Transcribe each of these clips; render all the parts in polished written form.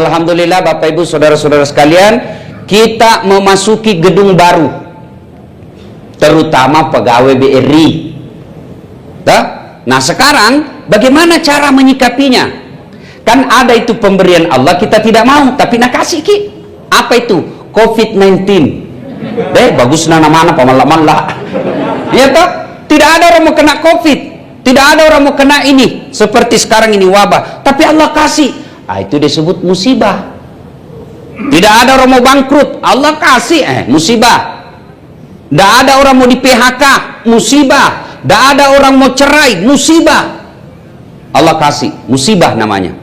alhamdulillah Bapak Ibu saudara-saudara sekalian, kita memasuki gedung baru, terutama pegawai BRI. Nah sekarang bagaimana cara menyikapinya? Kan ada itu pemberian Allah, kita tidak mau, tapi nak kasih ki. Apa itu? COVID-19. Bagus nama-nama pamalah-malah. Ya toh? Tidak ada orang mau kena COVID, tidak ada orang mau kena ini seperti sekarang ini wabah, tapi Allah kasih. Itu disebut musibah. Tidak ada orang mau bangkrut, Allah kasih musibah. Tidak ada orang mau di PHK, musibah. Tidak ada orang mau cerai, musibah. Allah kasih, musibah namanya.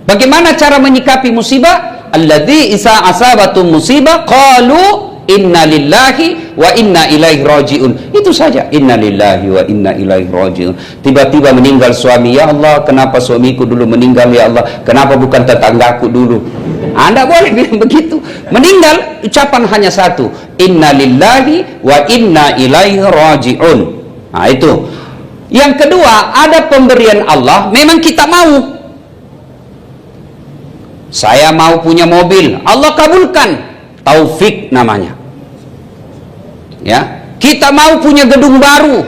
Bagaimana cara menyikapi musibah? Alladzi isa asabatum musibah qalu inna lillahi wa inna ilaihi raji'un. Itu saja, inna lillahi wa inna ilaihi raji'un. Tiba-tiba meninggal suami, ya Allah kenapa suamiku dulu meninggal, ya Allah kenapa bukan tetanggaku dulu. Anda boleh bilang begitu. Meninggal ucapan hanya satu, inna lillahi wa inna ilaihi raji'un. Nah itu. Yang kedua, ada pemberian Allah memang kita mau. Saya mau punya mobil, Allah kabulkan, taufik namanya. Ya, kita mau punya gedung baru,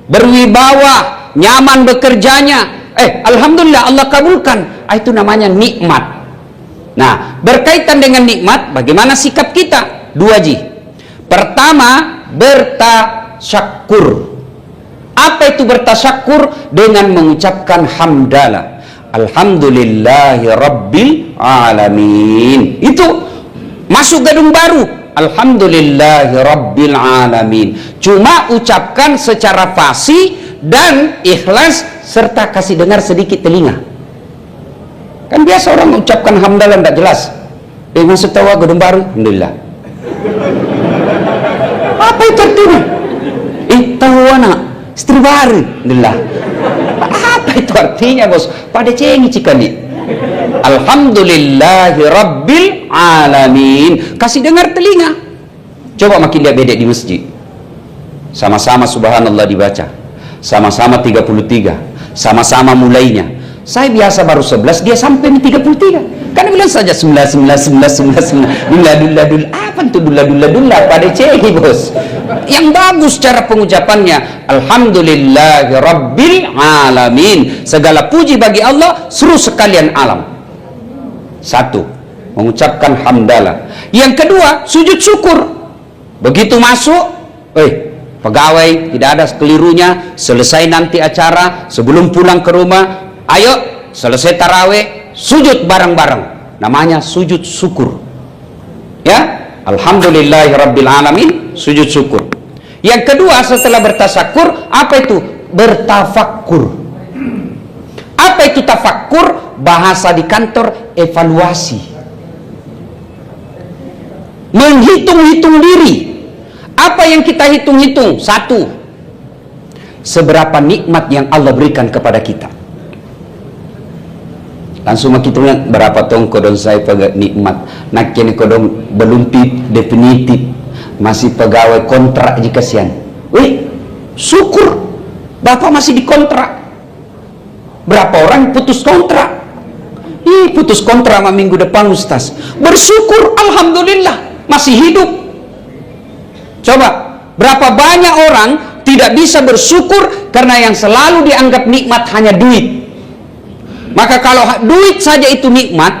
berwibawa, nyaman bekerjanya. Alhamdulillah Allah kabulkan. Itu namanya nikmat. Nah, berkaitan dengan nikmat, bagaimana sikap kita? 2G. Pertama, bertasyakur. Apa itu bertasyakur? Dengan mengucapkan hamdalah. Alhamdulillahi Rabbil Alamin. Itu masuk gedung baru, Alhamdulillahi Rabbil Alamin. Cuma ucapkan secara fasih dan ikhlas, serta kasih dengar sedikit telinga. Kan biasa orang mengucapkan hamdalah tidak jelas. Maksud tahu gedung baru, Alhamdulillah. Apa itu artinya? Tahu anak istri baru, Alhamdulillah. Apa itu artinya bos? Pada cengi cikali. Alhamdulillahi Rabbil Alamin. Kasih dengar telinga. Coba makin dia bedek di masjid. Sama-sama subhanallah dibaca. Sama-sama 33. Sama-sama mulainya. Saya biasa baru 11, dia sampai 33. Karena bilang saja 19. Dula. Apa itu dula? Pada cengi bos. Yang bagus cara pengucapannya, Alhamdulillahi Rabbil Alamin. Segala puji bagi Allah, seluruh sekalian alam. Satu, mengucapkan hamdalah. Yang kedua, sujud syukur. Begitu masuk, pegawai tidak ada kelirunya. Selesai nanti acara, sebelum pulang ke rumah, ayo selesai taraweh, sujud bareng-bareng. Namanya sujud syukur. Ya, Alhamdulillahi Rabbil Alamin, sujud syukur. Yang kedua setelah bertasyakur, apa itu? Bertafakkur. Apa itu tafakkur? Bahasa di kantor, evaluasi. Menghitung-hitung diri. Apa yang kita hitung-hitung? Satu, seberapa nikmat yang Allah berikan kepada kita. Langsung kita lihat berapa tong kodong saya pegang nikmat. Nak kini kodong belum definitif, masih pegawai kontrak jika sian. Syukur Bapak masih dikontrak. Berapa orang putus kontrak? Putus kontrak sama minggu depan Ustaz. Bersyukur alhamdulillah masih hidup. Coba berapa banyak orang tidak bisa bersyukur karena yang selalu dianggap nikmat hanya duit. Maka kalau duit saja itu nikmat,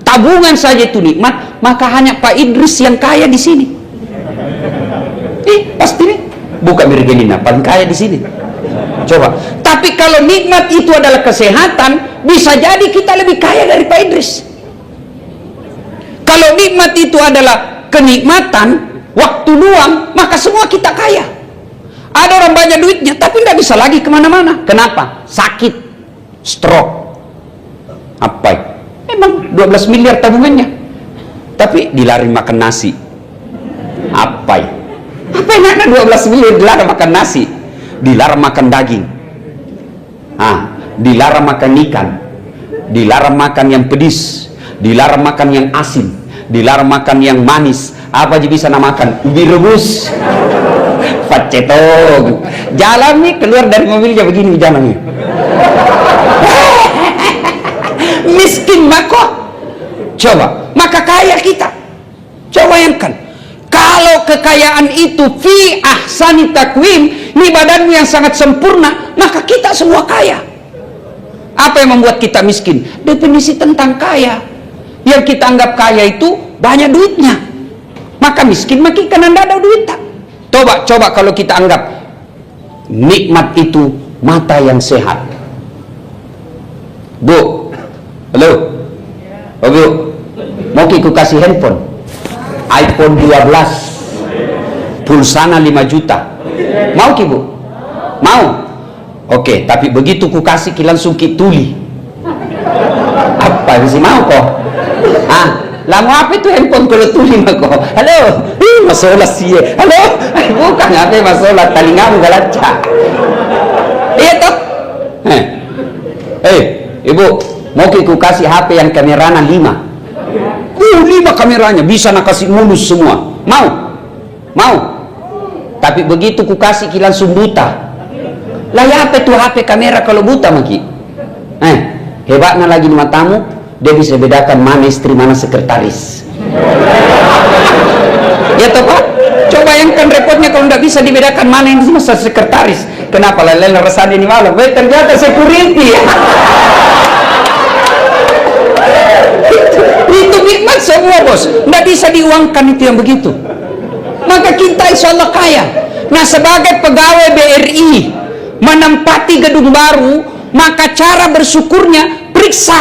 tabungan saja itu nikmat, maka hanya Pak Idris yang kaya di sini. Pasti nih, bukan Mirgelina paling kaya di sini. Coba. Tapi kalau nikmat itu adalah kesehatan, bisa jadi kita lebih kaya dari Pak Idris. Kalau nikmat itu adalah kenikmatan, waktu luang, maka semua kita kaya. Ada orang banyak duitnya, tapi tidak bisa lagi kemana-mana. Kenapa? Sakit, stroke. Apa? Emang 12 miliar tabungannya, tapi dilarang makan nasi. Apa? Apa enaknya 12 miliar dilarang makan nasi, dilarang makan daging, dilarang makan ikan, dilarang makan yang pedis, dilarang makan yang asin, dilarang makan yang manis. Apa aja bisa namakan? Ubi rebus, pacetong. Jalan nih keluar dari mobilnya begini jalannya. Miskin mako. Coba, maka kaya kita. Coba bayangkan, kalau kekayaan itu fi ahsani takwim, ini badanmu yang sangat sempurna, maka kita semua kaya. Apa yang membuat kita miskin? Definisi tentang kaya. Yang kita anggap kaya itu banyak duitnya, maka miskin makin karena tidak ada duit. Coba kalau kita anggap nikmat itu mata yang sehat. Bu, halo, oh, Bu, mau ku kasih handphone iPhone 12 pulsana 5 juta, mau ki Bu? Mau? Oke, tapi begitu ku kasih ki langsung ki tuli. Apa sih mau kok? Lama apa itu handphone kalau tuli mah kok? Halo, masalah sih. Halo, bukan apa masalah talingamu galaca. Iya toh? Ibu, mau ki ku kasih HP yang kameranya 5. 5 kameranya bisa nak kasih mulus semua. Mau? Mau? Tapi begitu ku kasih ki langsung buta. Lah ya apa itu HP kamera kalau buta maki? Hebatnya lagi di matamu, dia bisa bedakan mana istri mana sekretaris. Ya toh Pak? Coba bayangkan repotnya kalau tidak bisa dibedakan mana yang masa sekretaris. Kenapa lele resan ini malam? Ternyata security. Itu nikmat semua bos, tidak bisa diuangkan itu yang begitu. Maka kita insya Allah kaya. Nah sebagai pegawai BRI menempati gedung baru, maka cara bersyukurnya periksa,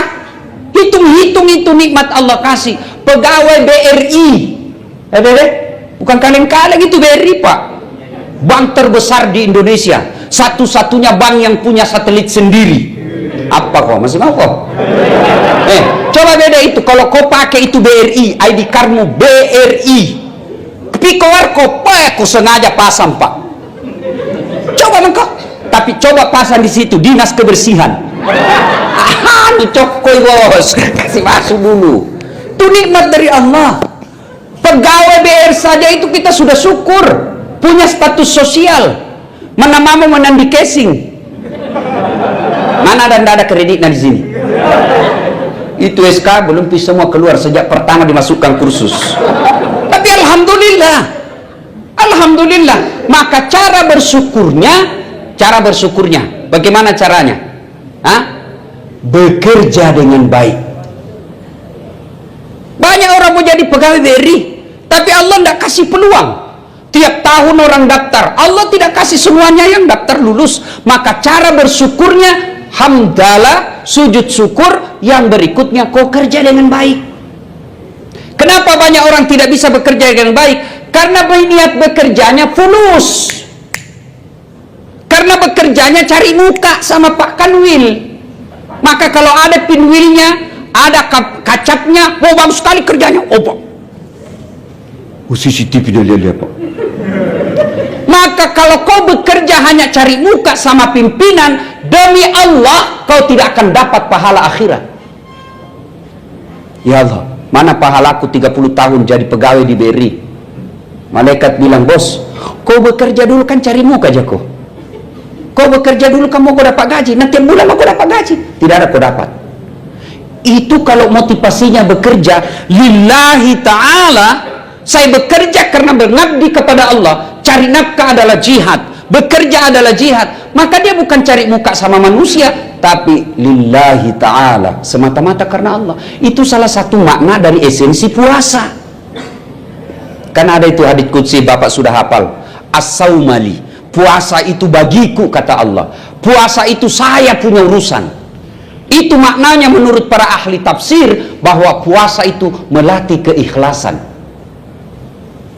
hitung itu nikmat Allah kasih. Pegawai BRI, bukan kalian itu BRI Pak, bank terbesar di Indonesia, satu-satunya bank yang punya satelit sendiri. Apa kok masih mau kok? Coba beda itu kalau kau pakai itu BRI, ID cardmu BRI, tapi kau aku sengaja pasang Pak. Coba mengkau, tapi coba pasang di situ dinas kebersihan. Cokoi bos, kasih masuk dulu. Itu nikmat dari Allah. Pegawai BR saja itu kita sudah syukur, punya status sosial. Mana mama menandi casing. Mana ada kreditnya di sini. Itu SK belum bisa semua keluar sejak pertama dimasukkan kursus. Tapi alhamdulillah. Maka cara bersyukurnya, bagaimana caranya? Bekerja dengan baik. Banyak orang mau jadi pegawai BRI, tapi Allah tidak kasih peluang. Tiap tahun orang daftar, Allah tidak kasih semuanya yang daftar lulus. Maka cara bersyukurnya hamdalah, sujud syukur, yang berikutnya kau kerja dengan baik. Kenapa banyak orang tidak bisa bekerja dengan baik? Karena niat bekerjanya fulus. Karena bekerjanya cari muka sama Pak Kanwil. Maka kalau ada pinwilnya, ada kacapnya, bagus sekali kerjanya. Pak, CCTV dia lihat Pak. Maka kalau kau bekerja hanya cari muka sama pimpinan, demi Allah kau tidak akan dapat pahala akhirat. Ya Allah, mana pahalaku 30 tahun jadi pegawai di BRI? Malaikat bilang, bos, kau bekerja dulu kan cari muka aja kau. Kau bekerja dulu kamu kau dapat gaji, nanti bulan kau dapat gaji. Tidak ada kau dapat. Itu kalau motivasinya bekerja lillahi ta'ala. Saya bekerja karena mengabdi kepada Allah. Cari nafkah adalah jihad, bekerja adalah jihad. Maka dia bukan cari muka sama manusia, tapi lillahi ta'ala, semata-mata karena Allah. Itu salah satu makna dari esensi puasa. Kan ada itu hadits qudsi, Bapak sudah hafal. As-saumali, puasa itu bagiku, kata Allah. Puasa itu saya punya urusan. Itu maknanya menurut para ahli tafsir, bahwa puasa itu melatih keikhlasan.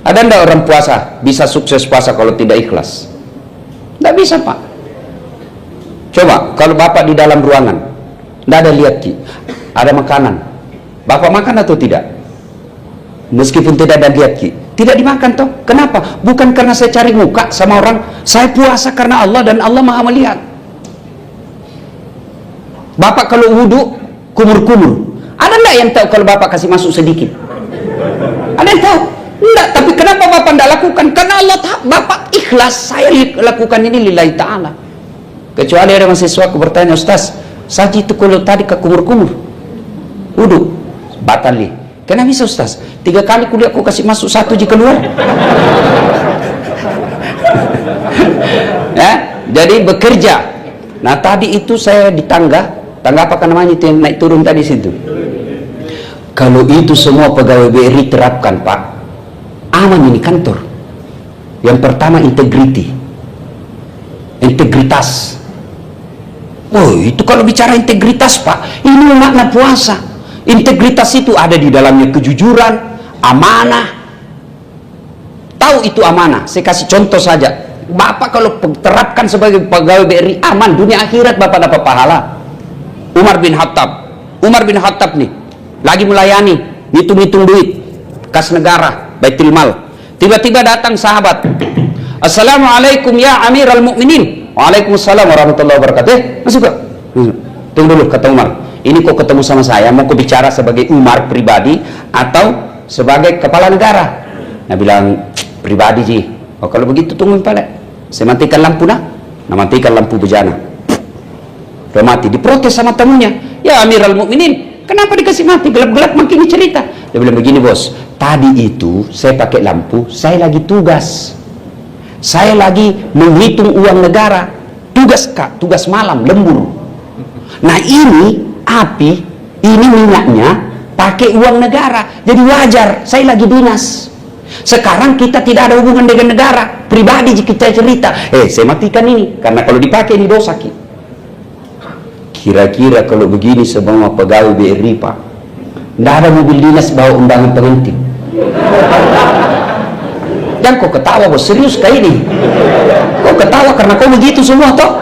Ada enggak orang puasa bisa sukses puasa kalau tidak ikhlas? Tidak bisa Pak. Coba kalau Bapak di dalam ruangan, tidak ada lihat Ki, ada makanan, Bapak makan atau tidak? Meskipun tidak ada lihat Ki, tidak dimakan toh. Kenapa? Bukan karena saya cari muka sama orang, saya puasa karena Allah dan Allah maha melihat. Bapak kalau wudhu kumur-kumur, ada enggak yang tahu kalau Bapak kasih masuk sedikit? Ada yang tahu? Enggak, tapi kenapa Bapak tidak lakukan? Karena Allah Bapak ikhlas, saya lakukan ini lillahi ta'ala. Kecuali ada mahasiswa aku bertanya, Ustaz, saji itu kalau tadi ke kumur-kumur wudhu batal nih. Kenapa bisa Ustaz? 3 kali kuliah kok kasih masuk 1 je keluar? Ya, jadi bekerja. Nah tadi itu saya di tangga apa namanya itu yang naik turun tadi situ. Kalau itu semua pegawai BRI terapkan Pak, aman ini kantor. Yang pertama integritas. Oh itu kalau bicara integritas Pak, ini makna puasa. Integritas itu ada di dalamnya kejujuran, amanah. Tahu itu amanah. Saya kasih contoh saja. Bapak kalau terapkan sebagai pegawai BRI, aman dunia akhirat, Bapak dapat pahala. Umar bin Khattab nih lagi melayani, hitung-hitung duit kas negara, Baitul Mal. Tiba-tiba datang sahabat, Assalamualaikum ya Amirul Mukminin. Waalaikumsalam warahmatullahi wabarakatuh. Masuk Pak. Tunggu dulu, kata Umar. Ini kok ketemu sama saya, mau kau bicara sebagai Umar pribadi atau sebagai kepala negara? Nah bilang pribadi Ji. Oh kalau begitu tunggu Pak. Saya matikan lampu nah matikan lampu bejana. Udah mati, diprotes sama tamunya. Ya Amirul Mukminin, kenapa dikasih mati? Gelap-gelap makin cerita. Dia bilang begini bos, tadi itu saya pakai lampu, saya lagi tugas. Saya lagi menghitung uang negara. Tugas Kak, tugas malam, lembur. Nah ini api, ini minyaknya pakai uang negara. Jadi wajar, saya lagi dinas. Sekarang kita tidak ada hubungan dengan negara. Pribadi kita cerita, saya matikan ini. Karena kalau dipakai ini dosa Ki. Kira-kira kalau begini semua pegawai BRI Pak, tidak ada mobil dinas bawa undangan pengantin. Jangan kau ketawa bos, serius kayak ini. Kau ketawa karena kau begitu semua toh.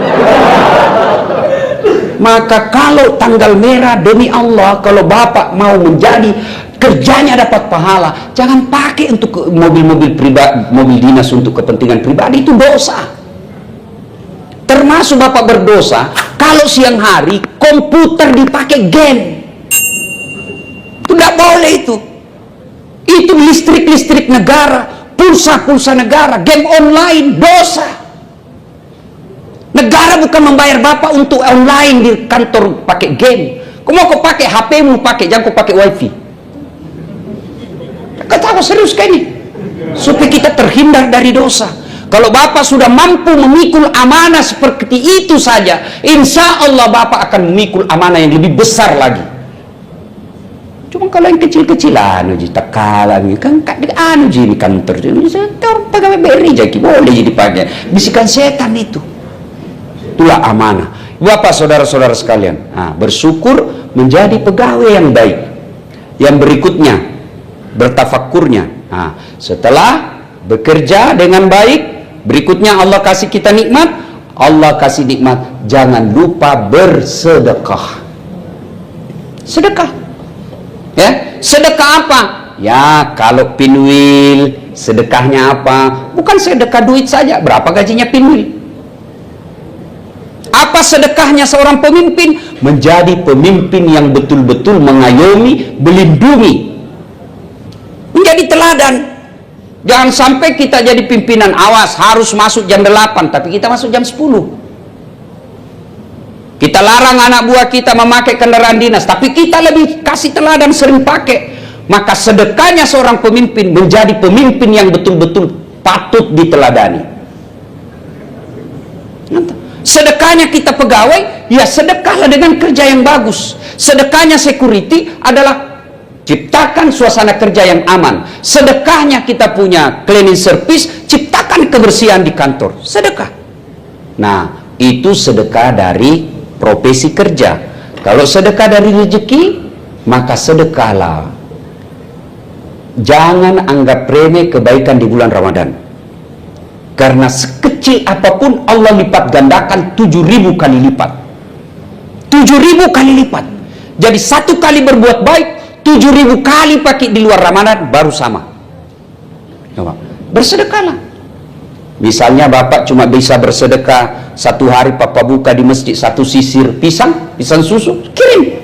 Maka kalau tanggal merah, demi Allah, kalau Bapak mau menjadi kerjanya dapat pahala, jangan pakai untuk mobil-mobil pribadi, mobil dinas untuk kepentingan pribadi, itu dosa. Termasuk Bapak berdosa kalau siang hari komputer dipakai game. Itu tidak boleh itu. Itu listrik negara, pulsa negara, game online, dosa. Negara bukan membayar Bapak untuk online di kantor pakai game. Kau mau kau pakai HP-mu pakai, jangan kau pakai wifi. Kata serius kayak ini, supaya kita terhindar dari dosa. Kalau Bapak sudah mampu memikul amanah seperti itu saja, insya Allah Bapak akan memikul amanah yang lebih besar lagi. Cuma kalau yang kecil-kecilan, tak kalah kan anu di kantor, pegawai BRI jadi boleh jadi pakai. Bisikan setan itu. Itulah amanah. Bapak saudara-saudara sekalian, bersyukur menjadi pegawai yang baik. Yang berikutnya, bertafakurnya. Setelah bekerja dengan baik, berikutnya Allah kasih kita nikmat. Allah kasih nikmat, jangan lupa bersedekah. Sedekah. Ya, sedekah apa? Ya, kalau pinwil, sedekahnya apa? Bukan sedekah duit saja. Berapa gajinya pinwil? Apa sedekahnya seorang pemimpin? Menjadi pemimpin yang betul-betul mengayomi, melindungi, menjadi teladan. Jangan sampai kita jadi pimpinan, awas harus masuk jam 8 tapi kita masuk jam 10. Kita larang anak buah kita memakai kendaraan dinas tapi kita lebih kasih teladan, sering pakai. Maka sedekahnya seorang pemimpin menjadi pemimpin yang betul-betul patut diteladani. Sedekahnya kita pegawai, ya sedekahlah dengan kerja yang bagus. Sedekahnya security adalah ciptakan suasana kerja yang aman. Sedekahnya kita punya cleaning service, ciptakan kebersihan di kantor. Sedekah. Nah, itu sedekah dari profesi kerja. Kalau sedekah dari rezeki, maka sedekahlah. Jangan anggap remeh kebaikan di bulan Ramadan. Karena sekecil apapun Allah lipat gandakan 7.000 kali lipat. 7.000 kali lipat. Jadi 1 kali berbuat baik, 7.000 kali pakai di luar Ramadan baru sama. Bersedekahlah. Misalnya Bapak cuma bisa bersedekah 1 hari Papa buka di masjid 1 sisir pisang susu, kirim.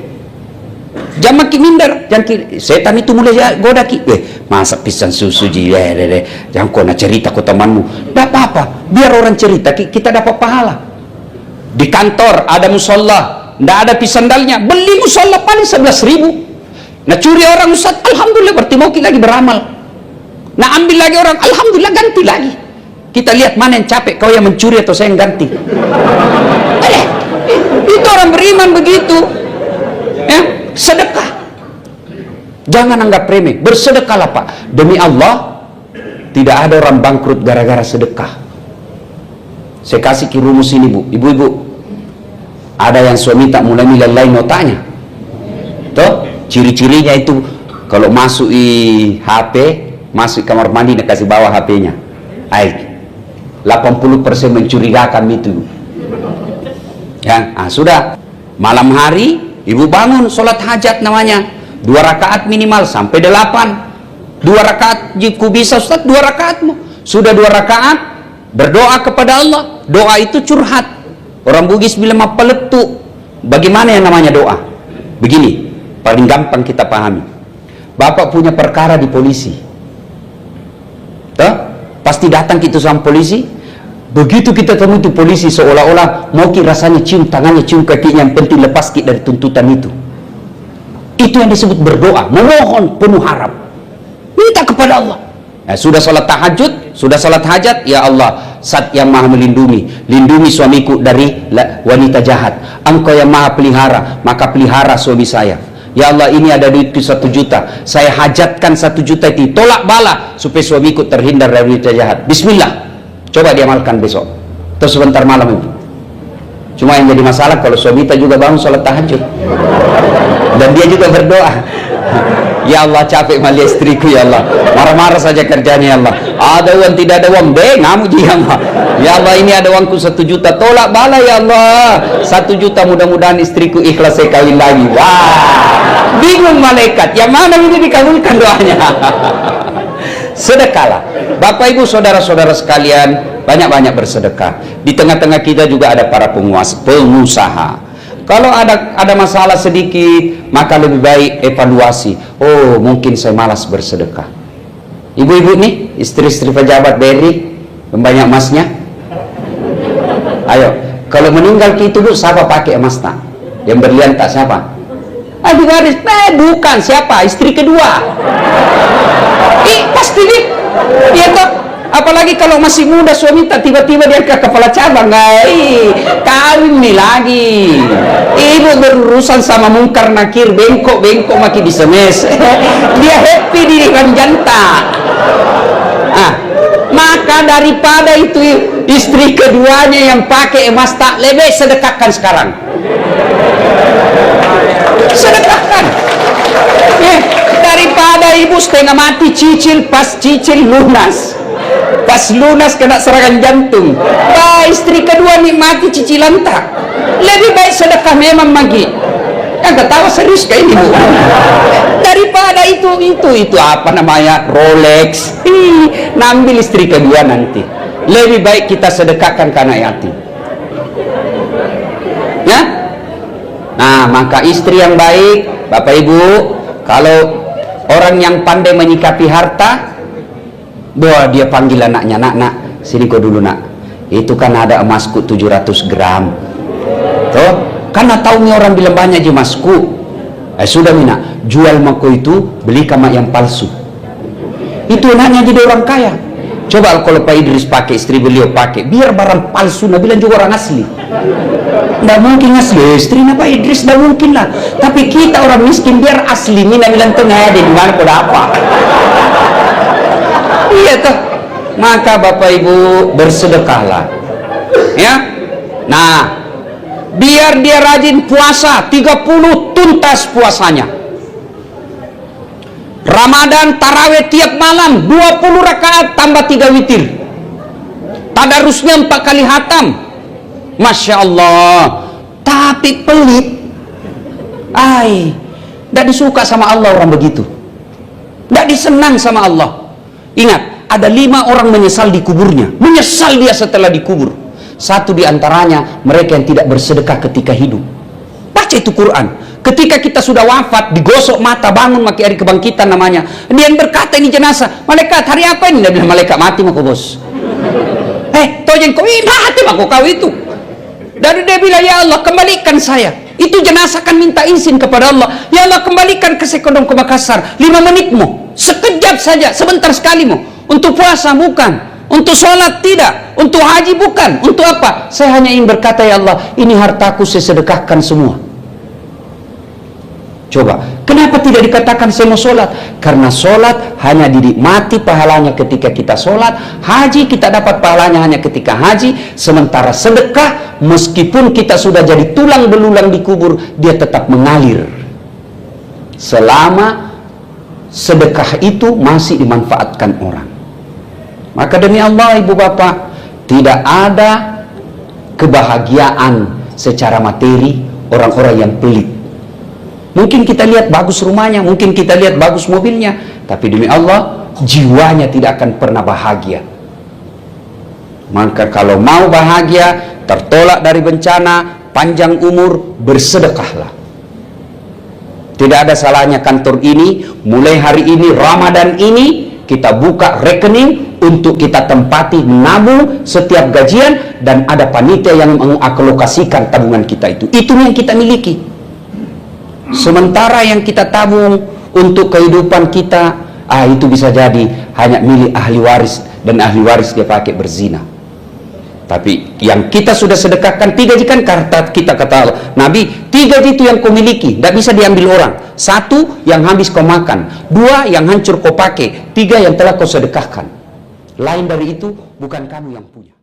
Jangan makin minder, jangan setan itu mulai goda ki. Masa pisang susu jangan kau nak cerita ke temanmu. Tidak apa-apa, biar orang cerita kita dapat pahala. Di kantor ada musola, tidak ada pisandalnya, beli musola paling 11.000. Nah curi orang Ustaz, alhamdulillah, berarti mau lagi beramal. Nah ambil lagi orang, alhamdulillah, ganti lagi. Kita lihat mana yang capek, kau yang mencuri atau saya yang ganti. Itu orang beriman begitu. Ya, sedekah. Jangan anggap remeh, bersedekahlah Pak. Demi Allah, tidak ada orang bangkrut gara-gara sedekah. Saya kasih rumus ini Bu, ibu-ibu. Ada yang suami tak mulai nilai notanya. Tuh, ciri-cirinya itu kalau masuk HP, masuk kamar mandi nak kasih bawa HP-nya. 80% mencurigakan itu. Ya, sudah. Malam hari ibu bangun sholat hajat namanya. 2 rakaat minimal sampai 8. 2 rakaat jika bisa Ustaz, 2 rakaatmu. Sudah 2 rakaat berdoa kepada Allah. Doa itu curhat. Orang Bugis bilang mapeletu. Bagaimana yang namanya doa? Begini, paling gampang kita pahami. Bapak punya perkara di polisi. Tuh, pasti datang kita sama polisi. Begitu kita temui itu polisi, seolah-olah mau rasanya cium tangannya, cium kakinya, yang penting lepas kita dari tuntutan itu. Itu yang disebut berdoa, memohon penuh harap. Minta kepada Allah. Nah, sudah salat tahajud, sudah salat hajat, ya Allah, Zat yang maha melindungi, lindungi suamiku dari wanita jahat. Engkau yang maha pelihara, maka pelihara suami saya. Ya Allah, ini ada duitku 1 juta, saya hajatkan 1 juta itu, tolak bala supaya suamiku terhindar dari wanita jahat. Bismillah, coba diamalkan besok atau sebentar malam itu. Cuma yang jadi masalah kalau suami kita juga bangun sholat tahajud dan dia juga berdoa, ya Allah capek mali istriku, ya Allah marah-marah saja kerjanya, ya Allah ada uang tidak ada uang, ngamuk ya Allah. Ya Allah, ini ada uangku 1 juta, tolak bala ya Allah 1 juta, mudah-mudahan istriku ikhlas saya kawin lagi. Wah, bingung malaikat, yang mana ini dikabulkan doanya. Sedekahlah Bapak Ibu saudara-saudara sekalian, banyak-banyak bersedekah. Di tengah-tengah kita juga ada para pengusaha. Kalau ada masalah sedikit, maka lebih baik evaluasi. Oh, mungkin saya malas bersedekah. Ibu-ibu nih, istri-istri pejabat BRI, banyak emasnya. Ayo, kalau meninggal itu Bu, siapa pakai emas tak? Yang berlian tak siapa? Aduh garis, bukan, siapa? Istri kedua. Pasti nih, ya toh. Apalagi kalau masih muda suami tak tiba-tiba dia ke kepala cabang, kawin nih lagi. Ibu berurusan sama mungkar nakir, bengkok makin disemes. Dia happy di dengan janta. Maka daripada itu istri keduanya yang pakai emas tak, lebih sedekahkan sekarang. Sedekahkan. Daripada ibu setengah mati cicil, pas cicil lunas. Pas lunas kena serangan jantung. Istri kedua nikmati cicilan tak. Lebih baik sedekah memang magi. Yang ketawa serius kayak ini Bu. Daripada itu apa namanya Rolex. Nambil istri kedua nanti. Lebih baik kita sedekahkan ke anak yatim. Ya. Nah, maka istri yang baik, Bapak Ibu, kalau orang yang pandai menyikapi harta, bahwa dia panggil anaknya, nak, sini kau dulu nak, itu kan ada emasku 700 gram tuh, karena tahunya orang bilang banyak je emasku, sudah mina, jual mako itu, beli kamak yang palsu. Itu anaknya jadi orang kaya. Coba kalau Pak Idris pakai, istri beliau pakai, biar barang palsu, nah bilang juga orang asli. Nggak mungkin asli, istri Pak Idris nggak mungkin lah. Tapi kita orang miskin biar asli, mina bilang tengah ada di mana kau apa. Iya toh. Maka Bapak Ibu bersedekahlah. Ya. Nah, biar dia rajin puasa 30 tuntas puasanya. Ramadan tarawih tiap malam 20 rakaat tambah 3 witir. Tadarusnya 4 kali hatam. Masya Allah. Tapi pelit. Tidak disuka sama Allah orang begitu. Tidak disenang sama Allah. Ingat, ada 5 orang menyesal di kuburnya. Menyesal dia setelah dikubur. 1 diantaranya mereka yang tidak bersedekah ketika hidup. Baca itu Quran. Ketika kita sudah wafat, digosok mata, bangun maki hari kebangkitan namanya. Dia yang berkata ini jenazah. Malaikat, hari apa ini? Dia bilang, malaikat mati mako bos. Tojeng kau mati mako kau itu. Dan dia bilang, ya Allah kembalikan saya. Itu jenazah kan minta izin kepada Allah, ya Allah kembalikan ke Sekodong ke Makassar 5 menitmu, sekejap saja, sebentar sekalimu. Untuk puasa bukan, untuk sholat tidak, untuk haji bukan, untuk apa? Saya hanya ingin berkata, ya Allah, ini hartaku saya sedekahkan semua. Coba, kenapa tidak dikatakan saya mau sholat? Karena sholat hanya dinikmati pahalanya ketika kita sholat, haji kita dapat pahalanya hanya ketika haji, sementara sedekah, meskipun kita sudah jadi tulang belulang di kubur, dia tetap mengalir. Selama sedekah itu masih dimanfaatkan orang. Maka demi Allah, ibu bapak, tidak ada kebahagiaan secara materi orang-orang yang pelit. Mungkin kita lihat bagus rumahnya, mungkin kita lihat bagus mobilnya, tapi demi Allah, jiwanya tidak akan pernah bahagia. Maka kalau mau bahagia, tertolak dari bencana, panjang umur, bersedekahlah. Tidak ada salahnya kantor ini, mulai hari ini, Ramadan ini, kita buka rekening untuk kita tempati menabung setiap gajian, dan ada panitia yang mengalokasikan tabungan kita itu. Itu yang kita miliki. Sementara yang kita tabung untuk kehidupan kita, itu bisa jadi hanya milik ahli waris, dan ahli waris dia pakai berzina. Tapi yang kita sudah sedekahkan 3 jikan, kita kata Allah, Nabi, 3 itu yang kau miliki, tidak bisa diambil orang. 1 yang habis kau makan, 2 yang hancur kau pakai, 3 yang telah kau sedekahkan. Lain dari itu bukan kamu yang punya.